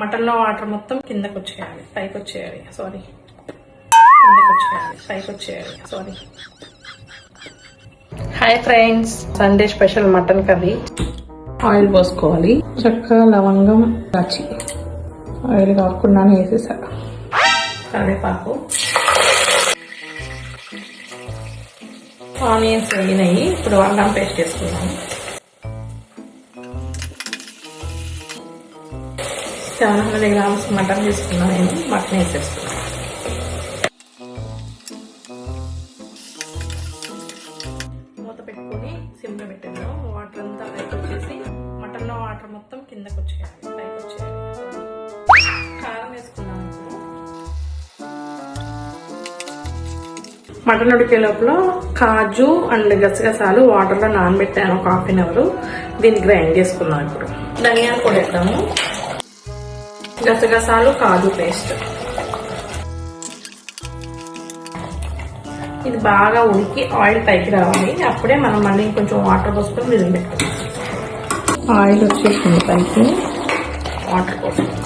మటన్లో వాటర్ మొత్తం కిందకు వచ్చేయాలి, పైకి వచ్చేయాలి. Hi friends, Sunday special mutton curry. Oil పోసుకోవాలి. చెక్క, లవంగం, దాచి ఆయిల్ కాకుండా వేసేసా. కరివేపాకు, ఆనియన్స్ వేగినాయి. ఇప్పుడు అల్లం పేస్ట్ వేసుకున్నాము. 700 grams మటన్ తీసుకున్నాను నేను. మటన్ వేసేస్తున్నాను. మూత పెట్టుకుని సిమ్లో పెట్టాను. వాటర్ అంతా పైకి వచ్చేసి మటన్లో వాటర్ మొత్తం కిందకు వచ్చేయాలి, పైకి వచ్చేయాలి. కారం వేసుకున్నాను. మటన్ ఉడికే లోపల కాజు అండ్ గసగసాలు వాటర్లో నానబెట్టాను ఒక 1/2 hour. దీన్ని గ్రైండ్ చేసుకున్నాం. ఇప్పుడు ధనియాలు పొడి వేద్దాము. గసగసాలు, కాజు పేస్ట్. ఇది బాగా ఉడికి ఆయిల్ పైకి రావాలి. అప్పుడే మనం మళ్ళీ కొంచెం వాటర్ పోసుకొని విజిల్ పెట్టుకోవాలి. ఆయిల్ వచ్చేసింది పైకి. వాటర్ పోసుకుంటాం.